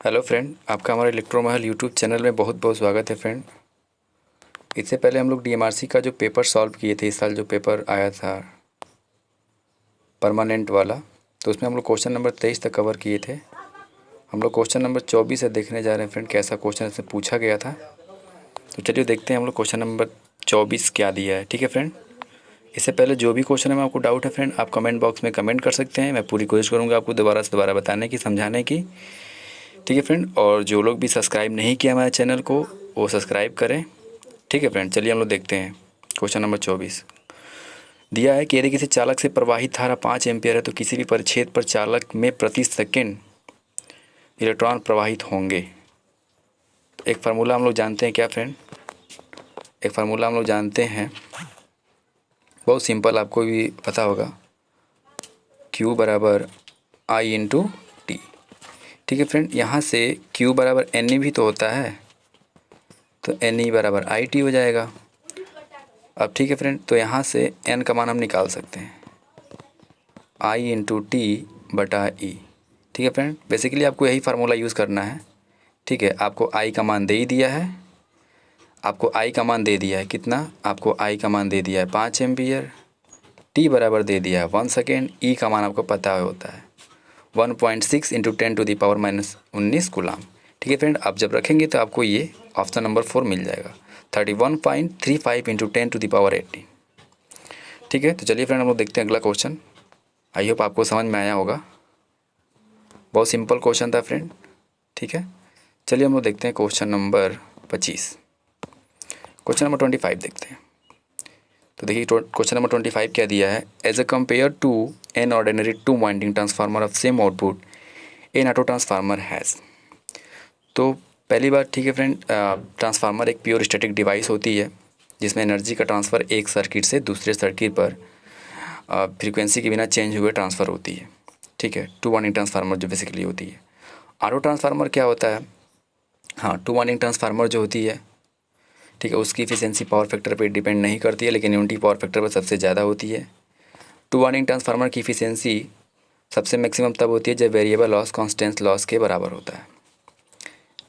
Hello friend, आपका हमारे इलेक्ट्रोमहल YouTube channel में बहुत बहुत स्वागत है फ्रेंड। इससे पहले हम लोग डीएमआरसी का जो पेपर सॉल्व किए थे, इस साल जो पेपर आया था परमानेंट वाला, तो उसमें हम लोग क्वेश्चन नंबर 23 तक कवर किए थे। हम लोग क्वेश्चन नंबर 24 से देखने जा रहे हैं फ्रेंड, कैसा क्वेश्चन इससे पूछा गया था। तो चलिए देखते हैं हम लोग क्वेश्चन नंबर 24 क्या दिया है। ठीक है फ्रेंड, इससे पहले जो भी क्वेश्चन में आपको डाउट है फ्रेंड, आप कमेंट बॉक्स में कमेंट कर सकते हैं। मैं पूरी कोशिश करूँगा आपको दोबारा से दोबारा बताने की, समझाने की। ठीक है फ्रेंड, और जो लोग भी सब्सक्राइब नहीं किया हमारे चैनल को, वो सब्सक्राइब करें। ठीक है फ्रेंड, चलिए हम लोग देखते हैं क्वेश्चन नंबर 24 दिया है कि यदि किसी चालक से प्रवाहित धारा 5 एम्पियर है तो किसी भी परिच्छेद पर चालक में प्रति सेकंड इलेक्ट्रॉन प्रवाहित होंगे। एक फार्मूला हम लोग जानते हैं क्या फ्रेंड, एक फार्मूला हम लोग जानते हैं, बहुत सिंपल, आपको भी पता होगा। Q बराबर I इंटू टी। ठीक है फ्रेंड, यहाँ से Q बराबर NE भी तो होता है, तो NE बराबर IT हो जाएगा। अब ठीक है फ्रेंड, तो यहाँ से N का मान हम निकाल सकते हैं, I इंटू टी बटा E। ठीक है फ्रेंड, बेसिकली आपको यही फार्मूला यूज़ करना है। ठीक है, आपको I का मान दे ही दिया है, आपको I का मान दे दिया है कितना, आपको I का मान दे दिया है 5 एम्पियर, T बराबर दे दिया है 1 सेकेंड, E का मान आपको पता होता है 1.6 इंटू 10⁻⁻19 कूलाम। ठीक है फ्रेंड, आप जब रखेंगे तो आपको ये ऑप्शन नंबर 4 मिल जाएगा, 31.35 इंटू 10⁻18। ठीक है, तो चलिए फ्रेंड हम लोग देखते हैं अगला क्वेश्चन। आई होप आपको समझ में आया होगा, बहुत सिंपल क्वेश्चन था फ्रेंड। ठीक है, चलिए हम लोग देखते हैं क्वेश्चन नंबर 25। क्वेश्चन नंबर 25 देखते हैं। तो देखिए क्वेश्चन नंबर 25 क्या दिया है, as a compare to an ordinary 2 winding transformer of same output an auto transformer has. तो पहली बात, ठीक है फ्रेंड, ट्रांसफार्मर एक प्योर स्टैटिक डिवाइस होती है जिसमें एनर्जी का ट्रांसफ़र एक सर्किट से दूसरे सर्किट पर फ्रीक्वेंसी के बिना चेंज हुए ट्रांसफ़र होती है। ठीक है, 2 वाइंडिंग ट्रांसफार्मर जो बेसिकली होती है। ऑटो ट्रांसफार्मर क्या होता है, हाँ, 2 वाइंडिंग ट्रांसफार्मर जो होती है, ठीक है, उसकी एफिशिएंसी पावर फैक्टर पे डिपेंड नहीं करती है, लेकिन यूनिटी पावर फैक्टर पर सबसे ज़्यादा होती है। 2 वाइंडिंग ट्रांसफार्मर की एफिशिएंसी सबसे मैक्सिमम तब होती है जब वेरिएबल लॉस कांस्टेंट लॉस के बराबर होता है।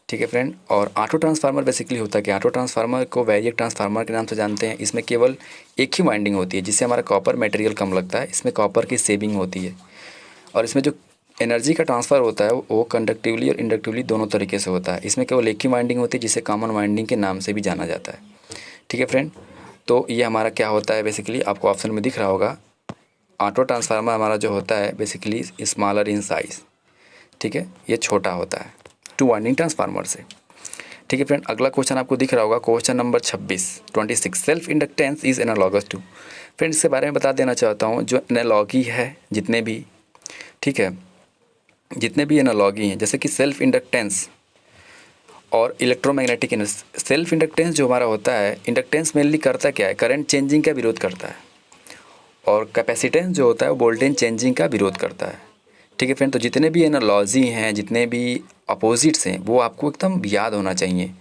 ठीक है फ्रेंड, और ऑटो ट्रांसफार्मर बेसिकली होता है कि ऑटो ट्रांसफार्मर को वैरिएक ट्रांसफार्मर के नाम से जानते हैं। इसमें केवल एक ही वाइंडिंग होती है जिससे हमारा कॉपर मटेरियल कम लगता है, इसमें कॉपर की सेविंग होती है। और इसमें जो एनर्जी का ट्रांसफ़र होता है वो कंडक्टिवली और इंडक्टिवली दोनों तरीके से होता है। इसमें केवल एक ही वाइंडिंग होती है जिसे कॉमन वाइंडिंग के नाम से भी जाना जाता है। ठीक है फ्रेंड, तो ये हमारा क्या होता है, बेसिकली आपको ऑप्शन में दिख रहा होगा, ऑटो ट्रांसफार्मर हमारा जो होता है बेसिकली स्मॉलर इन साइज़। ठीक है, ये छोटा होता है 2 वाइंडिंग ट्रांसफार्मर से। ठीक है फ्रेंड, अगला क्वेश्चन आपको दिख रहा होगा, question number 26 self inductance is analogous to. Friend, इसके बारे में बता देना चाहता हूँ, जो एनालॉगी है जितने भी, ठीक है, जितने भी एनालॉगी हैं, जैसे कि सेल्फ इंडक्टेंस और इलेक्ट्रोमैग्नेटिक सेल्फ इंडक्टेंस जो हमारा होता है, इंडक्टेंस मेनली करता क्या है, करंट चेंजिंग का विरोध करता है, और कैपेसिटेंस जो होता है वो वोल्टेज चेंजिंग का विरोध करता है। ठीक है फ्रेंड, तो जितने भी एनालॉजी हैं, जितने भी अपोजिट्स हैं, वो आपको एकदम याद होना चाहिए।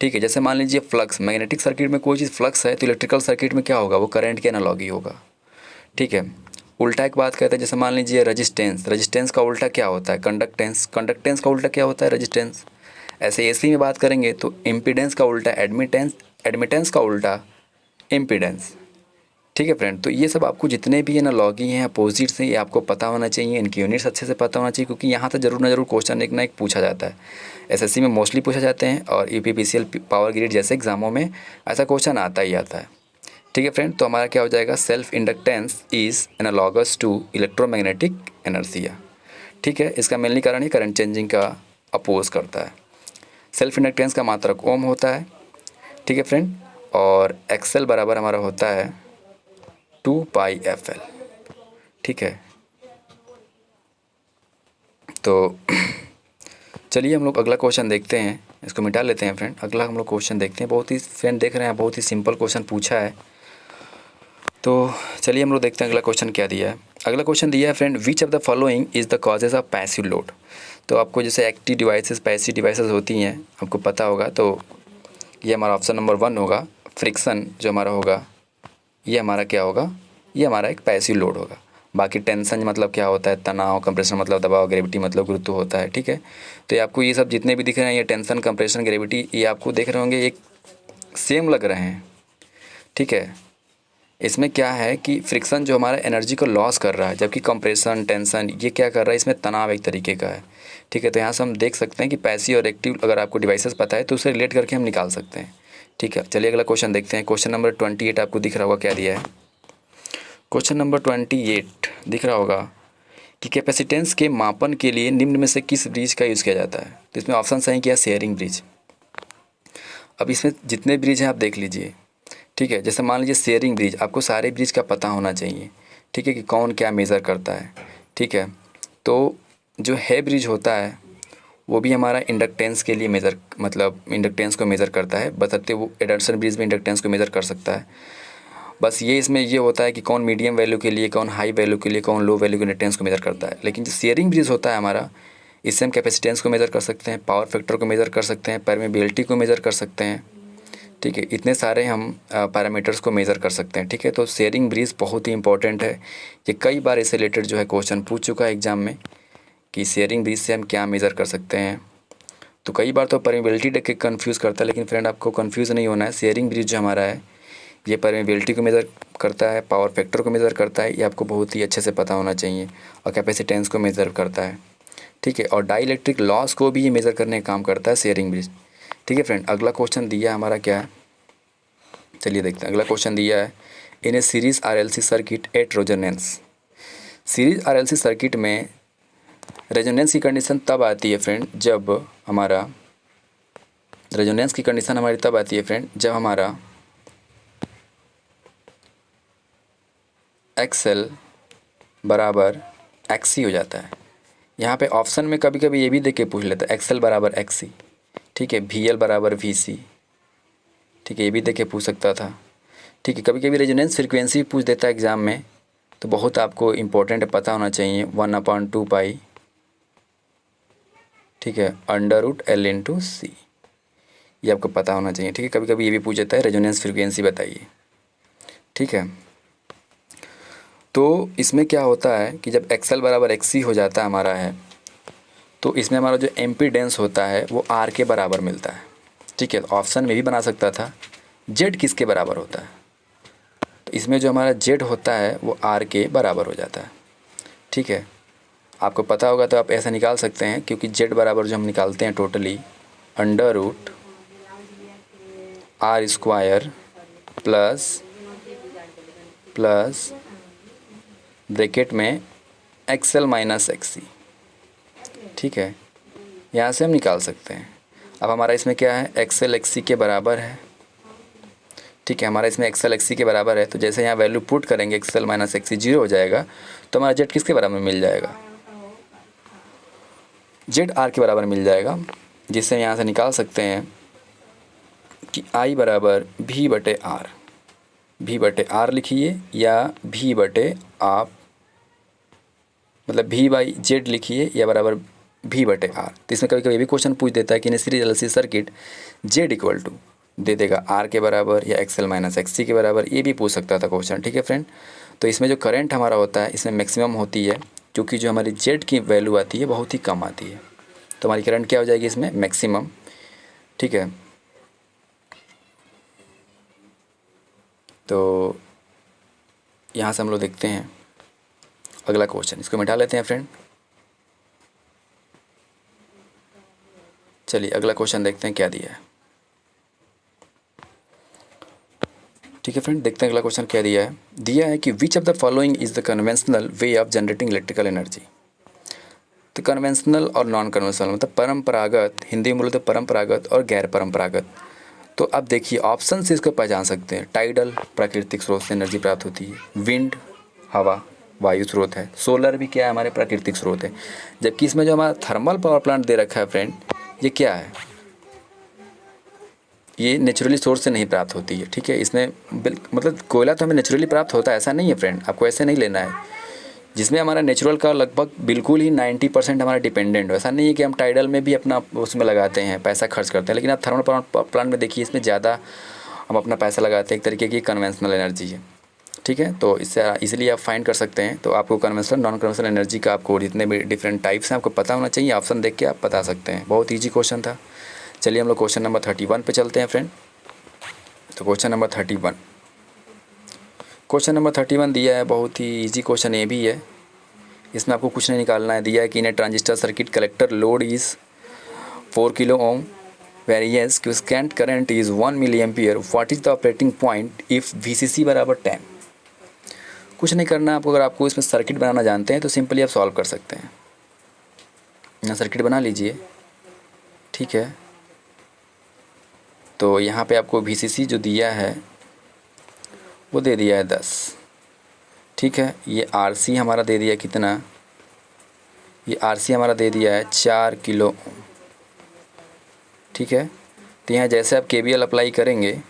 ठीक है, जैसे मान लीजिए फ्लक्स, मैग्नेटिक सर्किट में कोई चीज़ फ्लक्स है तो इलेक्ट्रिकल सर्किट में क्या होगा, वो करंट के एनालॉगी होगा। ठीक है, उल्टा एक बात कहते हैं, जैसे मान लीजिए रेजिस्टेंस, रेजिस्टेंस का उल्टा क्या होता है, कंडक्टेंस, कंडक्टेंस का उल्टा क्या होता है, रेजिस्टेंस। ऐसे एसी में बात करेंगे तो इम्पीडेंस का उल्टा एडमिटेंस, एडमिटेंस का उल्टा इम्पीडेंस। ठीक है फ्रेंड, तो ये सब आपको जितने भी एनालॉगी हैं, अपोजिट्स हैं, ये आपको पता होना चाहिए, इनकी यूनिट्स अच्छे से पता होना चाहिए, क्योंकि यहाँ से जरूर ना जरूर क्वेश्चन एक ना एक पूछा जाता है। एसएससी में मोस्टली पूछा जाते हैं, और यूपीपीसीएल पावर ग्रिड जैसे एग्जामों में ऐसा क्वेश्चन आता ही आता है। ठीक है फ्रेंड, तो हमारा क्या हो जाएगा, self inductance is analogous to electromagnetic energy. ठीक है, इसका मेनली कारण ही करंट चेंजिंग का अपोज करता है। सेल्फ इंडक्टेंस का मात्रक ओम होता है। ठीक है फ्रेंड, और एक्सेल बराबर हमारा होता है 2πfl। ठीक है, तो चलिए हम लोग अगला क्वेश्चन देखते हैं, इसको मिटा लेते हैं फ्रेंड। अगला हम लोग क्वेश्चन देखते हैं, बहुत ही फ्रेंड देख रहे हैं, बहुत ही सिंपल क्वेश्चन पूछा है। तो चलिए हम लोग देखते हैं अगला क्वेश्चन क्या दिया है। अगला क्वेश्चन दिया है friend, which of the following is the causes of passive load. तो आपको जैसे एक्टिव डिवाइसेस पैसिव डिवाइसेस होती हैं, आपको पता होगा, तो ये हमारा ऑप्शन नंबर 1 होगा। फ्रिक्शन जो हमारा होगा, ये हमारा क्या होगा, ये हमारा एक पैसिव लोड होगा। बाकी टेंशन मतलब क्या होता है, तनाव, कंप्रेशन मतलब दबाव, ग्रेविटी मतलब गुरुत्व होता है, ठीक है। तो ये आपको ये सब जितने भी दिख रहे हैं, ये टेंशन, कंप्रेशन, ग्रेविटी, ये आपको देख रहे होंगे एक सेम लग रहे हैं, ठीक है। इसमें क्या है कि फ्रिक्शन जो हमारा एनर्जी को लॉस कर रहा है, जबकि कंप्रेशन, टेंशन ये क्या कर रहा है, इसमें तनाव एक तरीके का है, ठीक है। तो यहाँ से हम देख सकते हैं कि पैसिव और एक्टिव अगर आपको डिवाइसेस पता है तो उसे रिलेट करके हम निकाल सकते हैं, ठीक है। चलिए अगला क्वेश्चन देखते हैं। क्वेश्चन नंबर 28 आपको दिख रहा होगा क्या दिया है। क्वेश्चन नंबर 28 दिख रहा होगा कि कैपेसिटेंस के मापन के लिए निम्न में से किस ब्रिज का यूज़ किया जाता है। तो इसमें ऑप्शन सही किया शेयरिंग ब्रिज। अब इसमें जितने ब्रिज हैं आप देख लीजिए, ठीक है। जैसे मान लीजिए शेयरिंग ब्रिज, आपको सारे ब्रिज का पता होना चाहिए, ठीक है, कि कौन क्या मेज़र करता है, ठीक है। तो जो है ब्रिज होता है वो भी हमारा इंडक्टेंस के लिए मेज़र, मतलब इंडक्टेंस को मेज़र करता है, बशर्ते वो एडर्सन ब्रिज में इंडक्टेंस को मेज़र कर सकता है। बस ये इसमें ये होता है कि कौन मीडियम वैल्यू के लिए, कौन हाई वैल्यू के लिए, कौन लो वैल्यू के इंडक्टेंस को मेज़र करता है। लेकिन जो शेयरिंग ब्रिज होता है हमारा, इससे हम कैपेसिटेंस को मेज़र कर सकते हैं, पावर फैक्टर को मेज़र कर सकते हैं, परमेबिलिटी को मेज़र कर सकते हैं, ठीक है। इतने सारे हम पैरामीटर्स को मेज़र कर सकते हैं, ठीक है। तो शेयरिंग ब्रिज बहुत ही इंपॉर्टेंट है। ये कई बार इससे रिलेटेड जो है क्वेश्चन पूछ चुका है एग्जाम में कि शेयरिंग ब्रिज से हम क्या मेज़र कर सकते हैं। तो कई बार तो परमेबिलिटी देख के कन्फ्यूज़ करता है, लेकिन फ्रेंड आपको कन्फ्यूज़ नहीं होना है। शेयरिंग ब्रिज जो हमारा है ये परमेबिलिटी को मेज़र करता है, पावर फैक्टर को मेज़र करता है, ये आपको बहुत ही अच्छे से पता होना चाहिए, और कैपेसिटेंस को मेज़र करता है, ठीक है। और डाइलेक्ट्रिक लॉस को भी ये मेज़र करने का काम करता है शेयरिंग ब्रिज, ठीक है फ्रेंड। अगला क्वेश्चन दिया हमारा क्या है, चलिए देखते हैं। अगला क्वेश्चन दिया है in a series RLC circuit at resonance. Series RLC circuit में रेजोनेंस की कंडीशन तब आती है फ्रेंड जब हमारा, रेजोनेंस की कंडीशन हमारी तब आती है फ्रेंड जब हमारा XL बराबर XC हो जाता है। यहाँ पे ऑप्शन में कभी कभी ये भी देख के पूछ लेता है XL बराबर XC, ठीक है, VL बराबर VC, ठीक है, ये भी देख के पूछ सकता था, ठीक है। कभी कभी रेजोनेंस फ्रीक्वेंसी पूछ देता है एग्ज़ाम में, तो बहुत आपको इम्पोर्टेंट पता होना चाहिए 1/2 पाई, ठीक है, √L/C, ये आपको पता होना चाहिए, ठीक है। कभी कभी ये भी पूछ देता है रेजोनेंस फ्रीक्वेंसी बताइए, ठीक है। तो इसमें क्या होता है कि जब XL बराबर XC हो जाता है हमारा है, तो इसमें हमारा जो एम्पीडेंस होता है वो R के बराबर मिलता है, ठीक है। ऑप्शन में भी बना सकता था Z किसके बराबर होता है, तो इसमें जो हमारा Z होता है वो R के बराबर हो जाता है, ठीक है। आपको पता होगा तो आप ऐसा निकाल सकते हैं, क्योंकि Z बराबर जो हम निकालते हैं टोटली √R² प्लस ब्रैकेट में XL माइनस XC, ठीक है। यहाँ से हम निकाल सकते हैं। अब हमारा इसमें क्या है, XL XC के बराबर है, ठीक है। हमारा इसमें XL XC के बराबर है, तो जैसे यहाँ वैल्यू पुट करेंगे XL माइनस XC 0 हो जाएगा, तो हमारा Z किसके बराबर मिल जाएगा, Z R के बराबर मिल जाएगा, जिससे यहाँ से निकाल सकते हैं कि I बराबर V/R, V/R लिखिए या V बटे आप मतलब V/Z लिखिए या बराबर V/R। तो इसमें कभी कभी भी क्वेश्चन पूछ देता है कि series RLC circuit Z equal to दे देगा R के बराबर या XL माइनस XC के बराबर, ये भी पूछ सकता था क्वेश्चन, ठीक है फ्रेंड। तो इसमें जो करंट हमारा होता है इसमें मैक्सिमम होती है, क्योंकि जो हमारी Z की वैल्यू आती है बहुत ही कम आती है, तो हमारी करंट क्या हो जाएगी इसमें मैक्सिमम, ठीक है। तो यहाँ से हम लोग देखते हैं अगला क्वेश्चन, इसको मिटा लेते हैं फ्रेंड। चलिए अगला क्वेश्चन देखते हैं क्या दिया है, ठीक है फ्रेंड। देखते हैं अगला क्वेश्चन क्या दिया है। दिया है कि विच of the following is the conventional way of generating electrical energy. तो कन्वेंशनल और नॉन कन्वेंशनल मतलब परंपरागत, हिंदी में बोले तो परंपरागत और गैर परंपरागत। तो अब देखिए ऑप्शन से इसको पहचान सकते हैं। टाइडल प्राकृतिक स्रोत से एनर्जी प्राप्त होती है, विंड हवा वायु स्रोत है, सोलर भी क्या है हमारे प्राकृतिक स्रोत है, जबकि इसमें जो हमारा थर्मल पावर प्लांट दे रखा है फ्रेंड, ये क्या है, ये नेचुरली सोर्स से नहीं प्राप्त होती है, ठीक है। इसमें मतलब कोयला तो हमें नेचुरली प्राप्त होता है, ऐसा नहीं है फ्रेंड, आपको ऐसे नहीं लेना है। जिसमें हमारा नेचुरल का लगभग बिल्कुल ही 90% हमारा डिपेंडेंट हो। ऐसा नहीं है कि हम टाइडल में भी अपना उसमें लगाते हैं, पैसा खर्च करते हैं, लेकिन आप थर्मल प्लांट में देखिए इसमें ज़्यादा हम अपना पैसा लगाते हैं। एक तरीके की कन्वेंशनल एनर्जी है। ठीक है। तो इससे इजीली आप फाइंड कर सकते हैं। तो आपको कन्वेंशनल नॉन कन्वेंशनल एनर्जी का आपको जितने भी डिफरेंट टाइप्स हैं आपको पता होना चाहिए। ऑप्शन देख के आप बता सकते हैं। बहुत ईजी क्वेश्चन था। चलिए हम लोग क्वेश्चन नंबर 31 पे चलते हैं फ्रेंड। तो क्वेश्चन नंबर 31, क्वेश्चन नंबर 31 दिया है, बहुत ही ईजी क्वेश्चन ये भी है। इसमें आपको कुछ नहीं निकालना है। दिया है कि in a transistor circuit collector load is 4 kilo ohm variance quiescent current is 1 milliampere, what is the operating point if VCC बराबर 10। कुछ नहीं करना आपको। अगर आपको इसमें सर्किट बनाना जानते हैं तो सिंपली आप सॉल्व कर सकते हैं। यहाँ सर्किट बना लीजिए, ठीक है। तो यहाँ पे आपको VCC जो दिया है वो दे दिया है 10, ठीक है। ये RC हमारा दे दिया कितना, ये RC हमारा दे दिया है 4 किलो ओम, ठीक है। तो यहाँ जैसे आप KVL अप्लाई करेंगे,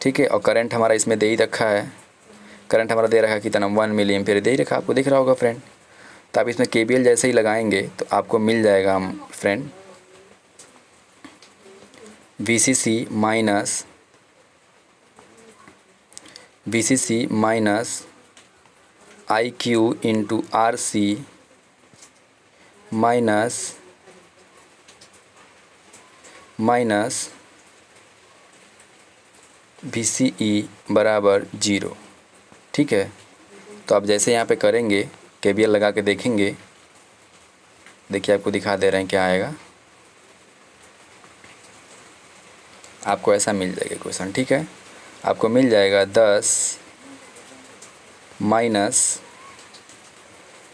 ठीक है, और करंट हमारा इसमें दे ही रखा है। करंट हमारा दे रखा है कितना, 1 मिली एम्पियर दे ही रखा, आपको दिख रहा होगा फ्रेंड। तो आप इसमें KVL जैसे ही लगाएंगे तो आपको मिल जाएगा हम friend VCC minus IQ into RC minus VCE बराबर 0, ठीक है। तो आप जैसे यहाँ पे करेंगे, KVL लगा के देखेंगे, देखिए आपको दिखा दे रहे हैं क्या आएगा। आपको ऐसा मिल जाएगा क्वेश्चन, ठीक है। आपको मिल जाएगा 10 माइनस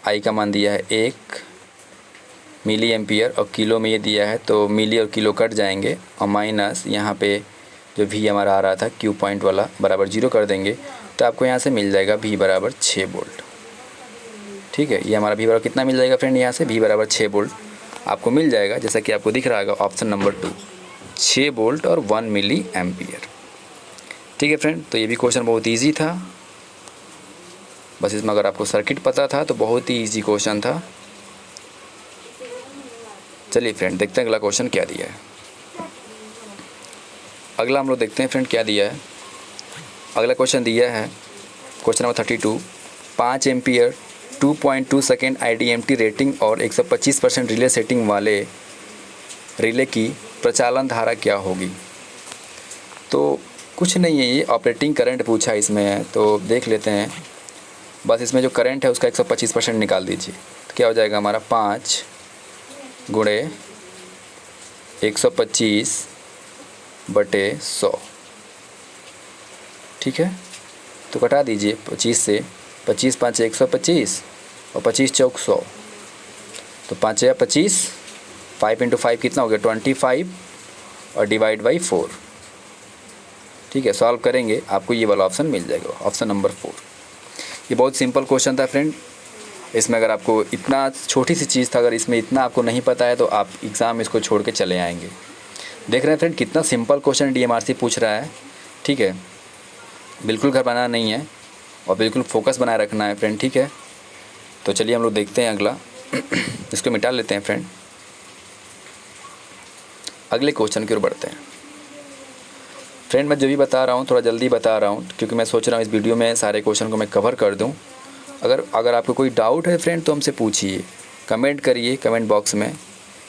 आई का मान दिया है 1 मिली एम्पियर और किलो में ये दिया है तो मिली और किलो कट जाएंगे और माइनस यहाँ पे जो V हमारा आ रहा था Q पॉइंट वाला बराबर 0 कर देंगे तो आपको यहाँ से मिल जाएगा V बराबर 6 वोल्ट, ठीक है। ये हमारा V बराबर कितना मिल जाएगा फ्रेंड, यहाँ से V बराबर 6 वोल्ट आपको मिल जाएगा, जैसा कि आपको दिख रहा होगा ऑप्शन नंबर 2, 6 वोल्ट और 1 मिली एम्पियर, ठीक है फ्रेंड। तो ये भी क्वेश्चन बहुत ईजी था। बस इसमें अगर आपको सर्किट पता था तो बहुत ही ईजी क्वेश्चन था। चलिए फ्रेंड देखते हैं अगला क्वेश्चन क्या दिया है। अगला हम लोग देखते हैं फ्रेंड क्या दिया है। अगला क्वेश्चन दिया है question number 32, 5 ampere 2.2 second IDMT rating और 125% रिले सेटिंग वाले रिले की प्रचालन धारा क्या होगी। तो कुछ नहीं है, ये ऑपरेटिंग करंट पूछा इसमें है तो देख लेते हैं। बस इसमें जो करंट है उसका 125% निकाल दीजिए तो क्या हो जाएगा हमारा 5 गुणे 125/100, ठीक है। तो कटा दीजिए 25 से, 25 5 125 और 25 चौक 100, तो 5 या 25, 5 × 5 कितना हो गया 25 और डिवाइड बाई 4, ठीक है। सॉल्व करेंगे आपको ये वाला ऑप्शन मिल जाएगा, ऑप्शन नंबर 4। ये बहुत सिंपल क्वेश्चन था फ्रेंड। इसमें अगर आपको इतना छोटी सी चीज़ था, अगर इसमें इतना आपको नहीं पता है तो आप एग्ज़ाम इसको छोड़ के चले आएंगे। देख रहे हैं फ्रेंड कितना सिंपल क्वेश्चन DMRC पूछ रहा है, ठीक है। बिल्कुल घबराना नहीं है और बिल्कुल फोकस बनाए रखना है फ्रेंड, ठीक है। तो चलिए हम लोग देखते हैं अगला इसको मिटा लेते हैं फ्रेंड। अगले क्वेश्चन की ओर बढ़ते हैं फ्रेंड। मैं जो भी बता रहा हूँ थोड़ा जल्दी बता रहा हूँ क्योंकि मैं सोच रहा हूँ इस वीडियो में सारे क्वेश्चन को मैं कवर कर दूँ। अगर आपको कोई डाउट है फ्रेंड तो हमसे पूछिए, कमेंट करिए कमेंट बॉक्स में,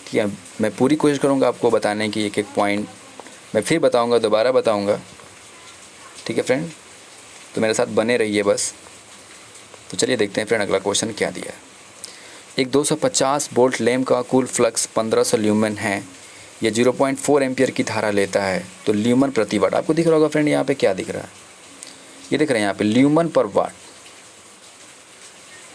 ठीक है। मैं पूरी कोशिश करूँगा आपको बताने की, एक एक पॉइंट मैं फिर बताऊँगा, दोबारा बताऊँगा, ठीक है फ्रेंड। तो मेरे साथ बने रहिए बस। तो चलिए देखते हैं फ्रेंड अगला क्वेश्चन क्या दिया है। एक 250 वोल्ट लैंप का कुल फ्लक्स 1500 ल्यूमेन है, यह 0.4 एम्पियर की धारा लेता है, तो ल्यूमन प्रति वाट। आपको दिख रहा होगा फ्रेंड यहाँ पे क्या दिख रहा है, ये दिख रहा है यहाँ पे ल्यूमन पर वाट,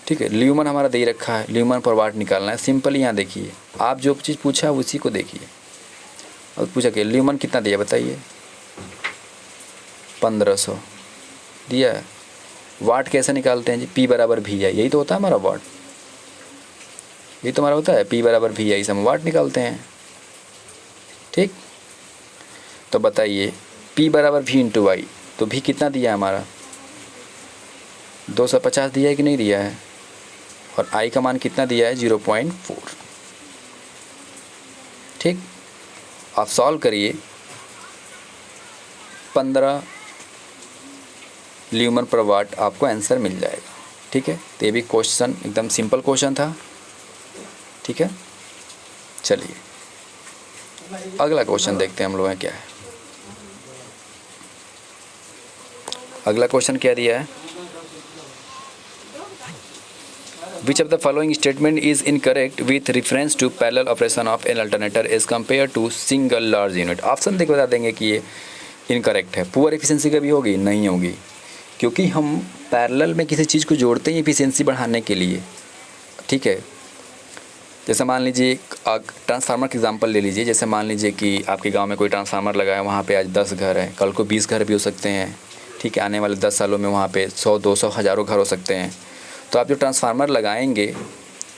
ठीक है। ल्यूमन हमारा दे रखा है, ल्यूमन पर वाट निकालना है। सिंपली यहाँ देखिए, आप जो चीज़ पूछा है उसी को देखिए। और पूछा कि ल्यूमन कितना दिया बताइए, 1500 दिया है। वाट कैसे निकालते हैं जी, P बराबर VI, यही तो होता है हमारा वाट, यही तो हमारा होता है P बराबर VI से हम वाट निकालते हैं, ठीक। तो बताइए P बराबर V × Y, तो V कितना दिया है हमारा 250 दिया है कि नहीं दिया है, और I का मान कितना दिया है 0.4, ठीक। आप सॉल्व करिए 15 ल्यूमन पर वाट आपको आंसर मिल जाएगा। ठीक है, तो ये भी क्वेश्चन एकदम सिंपल क्वेश्चन था। ठीक है, चलिए अगला क्वेश्चन देखते हैं हम लोग क्या है। अगला क्वेश्चन क्या दिया है, which of the following statement is incorrect with reference to parallel operation of an alternator as compare to single large unit. Option देख बता देंगे कि ये इनकरेक्ट है। पुअर एफिशिएंसी कभी होगी, नहीं होगी, क्योंकि हम पैरेलल में किसी चीज़ को जोड़ते हैं एफिशिएंसी बढ़ाने के लिए। ठीक है, जैसे मान लीजिए ट्रांसफार्मर का एग्जांपल ले लीजिए। जैसे मान लीजिए कि आपके गांव में कोई ट्रांसफार्मर लगा है, वहाँ पे आज 10 घर हैं, कल को 20 घर भी हो सकते हैं। ठीक है, आने वाले 10 सालों में वहाँ पे 100, 200, हज़ारों घर हो सकते हैं। तो आप जो ट्रांसफार्मर लगाएंगे,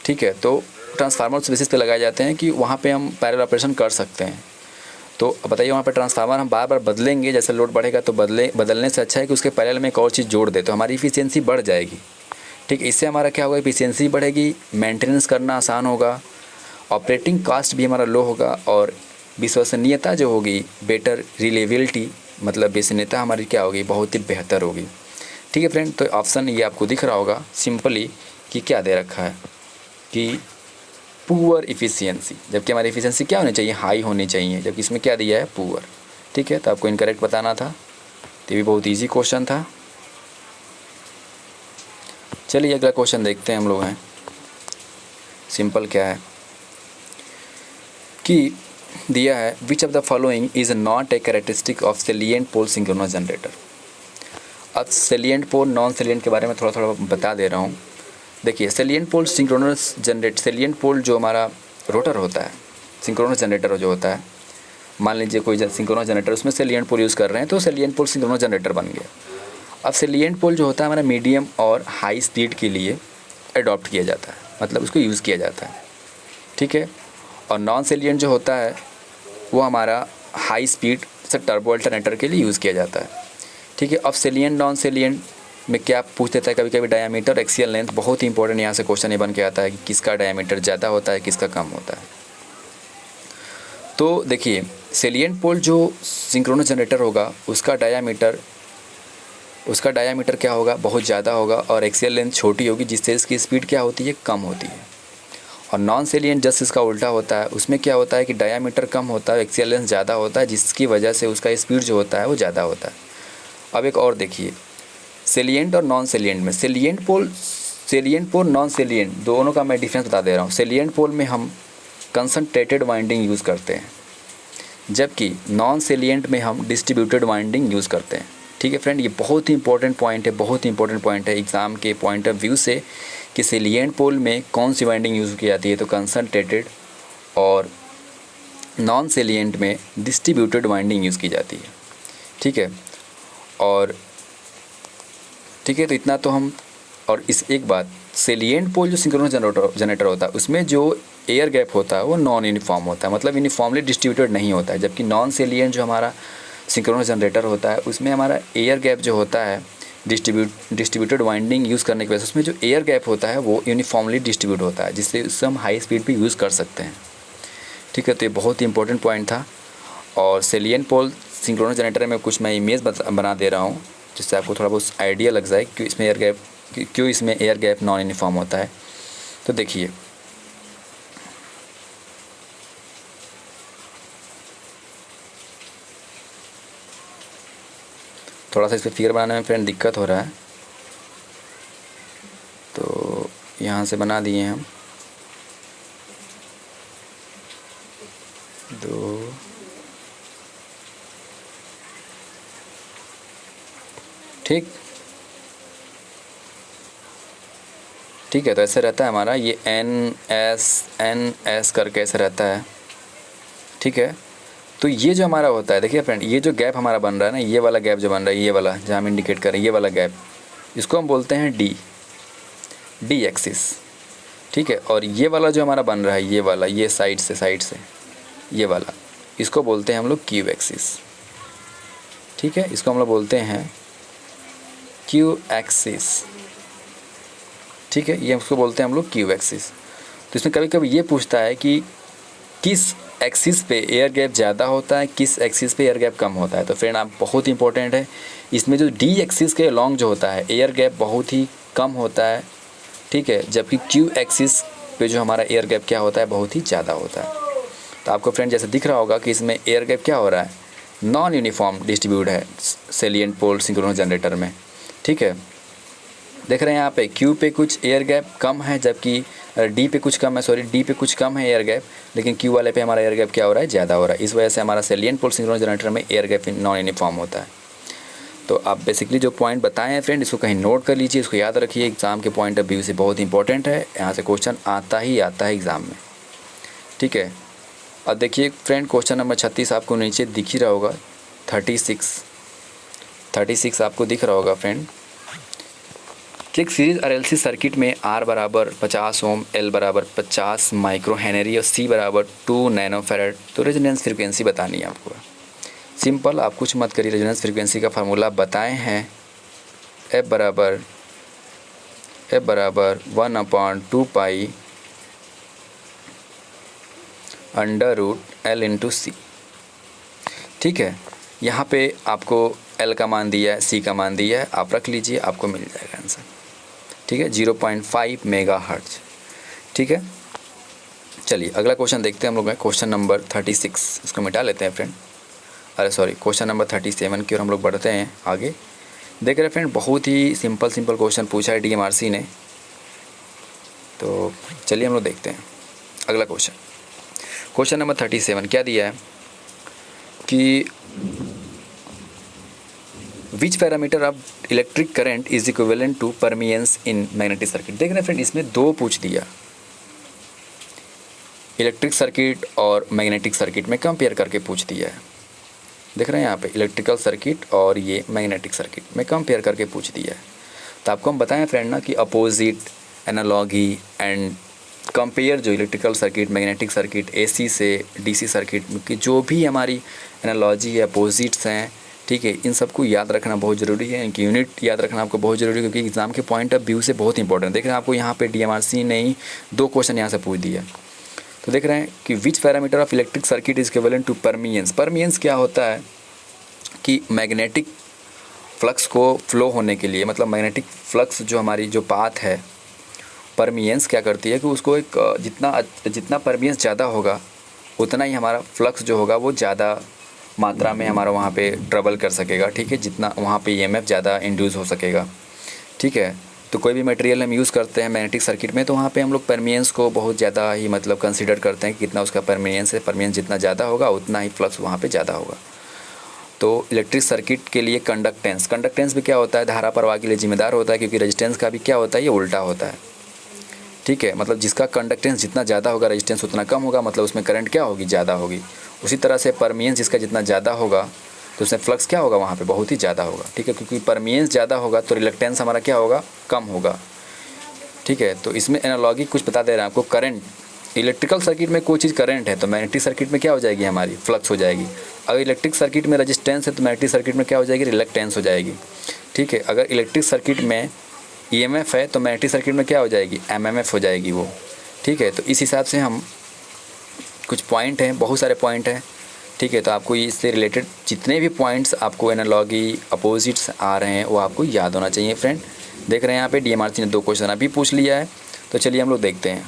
ठीक है, तो ट्रांसफार्मर उस बेसिस पे लगाए जाते हैं कि वहाँ पे हम पैरेलल ऑपरेशन कर सकते हैं। तो बताइए, वहाँ पे ट्रांसफार्मर हम बार बार बदलेंगे, जैसे लोड बढ़ेगा तो बदलने से अच्छा है कि उसके पैरेलल में एक और चीज़ जोड़ दे, तो हमारी इफिशियंसी बढ़ जाएगी। ठीक, इससे हमारा क्या होगा, इफिशियंसी बढ़ेगी, मेंटेनेंस करना आसान होगा, ऑपरेटिंग कॉस्ट भी हमारा लो होगा, और विश्वसनीयता जो होगी, बेटर रिलेबिलिटी मतलब विश्वसनीयता हमारी क्या होगी, बहुत ही बेहतर होगी। ठीक है फ्रेंड, तो ऑप्शन ये आपको दिख रहा होगा सिंपली कि क्या दे रखा है कि पुअर इफ़िशियंसी, जबकि हमारी इफ़िशियंसी क्या होनी चाहिए, हाई होनी चाहिए, जबकि इसमें क्या दिया है, पुअर। ठीक है, तो आपको इनकरेक्ट बताना था। तो ये भी बहुत ईजी क्वेश्चन था। चलिए अगला क्वेश्चन देखते हैं हम लोग हैं। सिंपल क्या है कि दिया है, which of the following is not a characteristic of salient pole synchronous generator. अब सेलिएंट पोल नॉन सेलिएंट के बारे में थोड़ा थोड़ा बता दे रहा हूँ। देखिए, salient pole synchronous generate, salient पोल जो हमारा रोटर होता है, सिंक्रोनस जनरेटर जो होता है, मान लीजिए कोई सिंक्रोनस जनरेटर, उसमें सेलिएंट पोल यूज़ कर रहे हैं, तो सेलिएंट पोल सिंक्रोनस जनरेटर बन गया। अब सेलिएंट पोल जो होता है हमारा मीडियम और हाई स्पीड के लिए अडॉप्ट किया जाता है, मतलब उसको यूज़ किया जाता है। ठीक है, और नॉन सेलिएंट जो होता है वो हमारा हाई स्पीड से टर्बो अल्टरनेटर के लिए यूज़ किया जाता है। ठीक है, अब सेलिएंट नॉन सेलिएंट में क्या पूछ देता है, कभी कभी डायामीटर, एक्सियल लेंथ, बहुत ही इंपॉर्टेंट यहाँ से क्वेश्चन ये बन के आता है कि किसका डायामीटर ज़्यादा होता है, किसका कम होता है। तो देखिए, सेलिएंट पोल जो सिंक्रोनस जनरेटर होगा उसका डायामीटर क्या होगा, बहुत ज़्यादा होगा, और एक्सियल लेंथ छोटी होगी, जिससे इसकी स्पीड क्या होती है, कम होती है। और नॉन सेलिएंट जस्ट इसका उल्टा होता है, उसमें क्या होता है कि डायामीटर कम होता है, एक्सियल लेंथ ज़्यादा होता है, जिसकी वजह से उसका स्पीड जो होता है वो ज़्यादा होता है। अब एक और देखिए, सेलिएंट और नॉन सेलिएंट में, सेलिएंट पोल नॉन सेलिएंट दोनों का मैं डिफरेंस बता दे रहा हूँ। सेलिएंट पोल में हम कंसंट्रेटेड वाइंडिंग यूज़ करते हैं, जबकि नॉन सेलिएंट में हम डिस्ट्रीब्यूटेड वाइंडिंग यूज़ करते हैं। ठीक है फ्रेंड, ये बहुत ही इंपॉर्टेंट पॉइंट है, बहुत ही इंपॉर्टेंट पॉइंट है एग्ज़ाम के पॉइंट ऑफ व्यू से कि सेलिएंट पोल में कौन सी वाइंडिंग यूज़ की जाती है, तो कंसंट्रेटेड, और नॉन सेलिएंट में डिस्ट्रीब्यूटेड वाइंडिंग यूज़ की जाती है। ठीक है, और ठीक है, तो इतना तो हम, और इस एक बात, सेलिएंट पोल जो सिंक्रोनस जनरेटर होता है उसमें जो एयर गैप होता है वो नॉन यूनिफॉर्म होता है, मतलब यूनिफॉर्मली डिस्ट्रीब्यूटेड नहीं होता है। जबकि नॉन सेलिएंट जो हमारा सिंक्रोनस जनरेटर होता है उसमें हमारा एयर गैप जो होता है, डिस्ट्रीब्यूटेड वाइंडिंग यूज़ करने की वजह से उसमें जो एयर गैप होता है वो यूनिफॉर्मली डिस्ट्रीब्यूट होता है, जिससे उससे हम हाई स्पीड भी यूज़ कर सकते हैं। ठीक है, तो ये बहुत ही इंपॉर्टेंट पॉइंट था। और सेलिएंट पोल सिंक्रोनस जनरेटर में कुछ मैं इमेज बना दे रहा हूँ, जिससे आपको थोड़ा बहुत आइडिया लग जाए क्यों इसमें एयर गैप नॉन यूनिफॉर्म होता है। तो देखिए, थोड़ा सा इस पर फिगर बनाने में फ्रेंड दिक्कत हो रहा है, तो यहाँ से बना दिए हम। ठीक है, तो ऐसे रहता है हमारा, ये NS करके ऐसे रहता है। ठीक है, तो ये जो हमारा होता है, देखिए फ्रेंड, ये जो गैप हमारा बन रहा है ना, ये वाला गैप जो बन रहा है, ये वाला जहाँ हम इंडिकेट कर रहे हैं, ये वाला गैप, इसको हम बोलते हैं डी एक्सिस। ठीक है, और ये वाला जो हमारा बन रहा है, ये वाला, ये साइड से ये वाला, इसको बोलते हैं हम लोग क्यू एक्सिस। ठीक है, इसको हम लोग बोलते हैं क्यू एक्सिस। ठीक है, ये उसको बोलते हैं हम लोग क्यू एक्सिस। तो इसमें कभी कभी ये पूछता है कि किस एक्सिस पे एयर गैप ज़्यादा होता है, किस एक्सिस पे एयर गैप कम होता है। तो फ्रेंड आप बहुत इंपॉर्टेंट है, इसमें जो डी एक्सिस के लॉन्ग जो होता है एयर गैप बहुत ही कम होता है, ठीक है, जबकि क्यू एक्सिस पे जो हमारा एयर गैप क्या होता है बहुत ही ज़्यादा होता है। तो आपको फ्रेंड जैसे दिख रहा होगा कि इसमें एयर गैप क्या हो रहा है, नॉन यूनिफॉर्म डिस्ट्रीब्यूट है सेलिएंट पोल सिंक्रोनस जनरेटर में, ठीक है। देख रहे हैं यहाँ पे क्यू पे कुछ एयर गैप कम है, जबकि डी पे कुछ कम है, सॉरी डी पे कुछ कम है एयर गैप, लेकिन क्यू वाले पे हमारा एयर गैप क्या हो रहा है, ज़्यादा हो रहा है। इस वजह से हमारा सेलिएंट पोल सिंक्रोनस जनरेटर में एयर गैप नॉन यूनिफॉर्म होता है। तो आप बेसिकली जो पॉइंट बताए हैं फ्रेंड, इसको कहीं नोट कर लीजिए, इसको याद रखिए, एग्ज़ाम के पॉइंट ऑफ व्यू से बहुत इंपॉर्टेंट है, यहाँ से क्वेश्चन आता ही आता है एग्ज़ाम में, ठीक है। अब देखिए फ्रेंड क्वेश्चन नंबर 36 आपको नीचे दिख ही रहा होगा, 36 आपको दिख रहा होगा फ्रेंड कि एक सीरीज RLC सर्किट में R बराबर 50 ओम, L बराबर 50 माइक्रो हेनरी और C बराबर 2 नैनो फैराड। तो रेजोनेंस फ्रीक्वेंसी बतानी है आपको। सिंपल, आप कुछ मत करिए, रेजोनेंस फ्रीक्वेंसी का फार्मूला बताए हैं, F बराबर 1/2 पाई √L × C, ठीक है। यहाँ पे आपको L का मान दिया है, C का मान दिया है, आप रख लीजिए, आपको मिल जाएगा आंसर, ठीक है, 0.5 मेगाहर्ट्ज, ठीक है। चलिए अगला क्वेश्चन देखते हैं हम लोग, क्वेश्चन नंबर 36, इसको मिटा लेते हैं फ्रेंड, अरे सॉरी क्वेश्चन नंबर 37 की ओर हम लोग बढ़ते हैं आगे। देख रहे हैं फ्रेंड, बहुत ही सिंपल क्वेश्चन पूछा है DMRC ने। तो चलिए हम लोग देखते हैं अगला क्वेश्चन नंबर 37 क्या दिया है कि which parameter of electric current is equivalent to permeance in magnetic circuit. देख रहे हैं फ्रेंड, इसमें दो पूछ दिया, इलेक्ट्रिक सर्किट और मैग्नेटिक सर्किट में कंपेयर करके पूछ दिया है। देख रहे हैं यहाँ पे इलेक्ट्रिकल सर्किट और ये मैग्नेटिक सर्किट में कंपेयर करके पूछ दिया है। तो आपको हम बताएं फ्रेंड ना कि अपोजिट, एनालॉगी एंड कंपेयर जो electrical circuit, magnetic circuit, AC से DC सर्किट की जो भी हमारी एनालॉजी है, अपोजिट्स हैं, ठीक है, इन सबको याद रखना बहुत ज़रूरी है, इनकी यूनिट याद रखना आपको बहुत ज़रूरी है, क्योंकि एग्ज़ाम के पॉइंट ऑफ व्यू से बहुत इंपॉर्टेंट। देख रहे हैं आपको यहाँ पे DMRC ने ही 2 क्वेश्चन यहाँ से पूछ दिया। तो देख रहे हैं कि which parameter of electric circuit is equivalent to permeance. Permeance क्या होता है कि मैग्नेटिक फ्लक्स को फ्लो होने के लिए, मतलब मैग्नेटिक फ्लक्स जो हमारी जो पाथ है, परमियंस क्या करती है कि उसको एक जितना परमियंस ज़्यादा होगा उतना ही हमारा फ्लक्स जो होगा वो ज़्यादा मात्रा में हमारा वहाँ पे ट्रेवल कर सकेगा, ठीक है, जितना वहाँ पे EMF ज़्यादा इंड्यूस हो सकेगा, ठीक है। तो कोई भी मटेरियल हम यूज़ करते हैं मैग्नेटिक सर्किट में, तो वहाँ पे हम लोग परमियंस को बहुत ज़्यादा ही मतलब कंसीडर करते हैं कि कितना उसका परमियंस है, परमियंस जितना ज़्यादा होगा उतना ही फ्लक्स वहाँ पे ज़्यादा होगा। तो इलेक्ट्रिक सर्किट के लिए कंडक्टेंस भी क्या होता है, धारा प्रवाह के लिए जिम्मेदार होता है, क्योंकि रेजिस्टेंस का भी क्या होता है, ये उल्टा होता है, ठीक है। मतलब जिसका कंडक्टेंस जितना ज़्यादा होगा रेजिस्टेंस उतना कम होगा, मतलब उसमें करंट क्या होगी, ज़्यादा होगी। उसी तरह से परमियंस जिसका जितना ज़्यादा होगा तो उसमें फ्लक्स क्या होगा, वहाँ पे बहुत ही ज़्यादा होगा, ठीक है, क्योंकि परमियंस ज़्यादा होगा तो रिलक्टेंस हमारा क्या होगा, कम होगा, ठीक है। तो इसमें एनालॉगी कुछ बता दे रहे हैं आपको, करंट, इलेक्ट्रिकल सर्किट में कोई चीज़ करंट है तो मैग्नेटिक सर्किट में क्या हो जाएगी, हमारी फ्लक्स हो जाएगी। अगर इलेक्ट्रिक सर्किट में रेजिस्टेंस है तो मैग्नेटिक सर्किट में क्या हो जाएगी, रिलक्टेंस हो जाएगी, ठीक है। अगर इलेक्ट्रिक सर्किट में EMF है तो मैग्नेटिक सर्किट में क्या हो जाएगी, MMF हो जाएगी वो, ठीक है। तो इस हिसाब से हम कुछ पॉइंट हैं, बहुत सारे पॉइंट हैं, ठीक है। तो आपको इससे रिलेटेड जितने भी पॉइंट्स आपको एनालॉगी अपोजिट्स आ रहे हैं वो आपको याद होना चाहिए फ्रेंड। देख रहे हैं यहाँ पे DMRC ने 2 क्वेश्चन अभी पूछ लिया है। तो चलिए हम लोग देखते हैं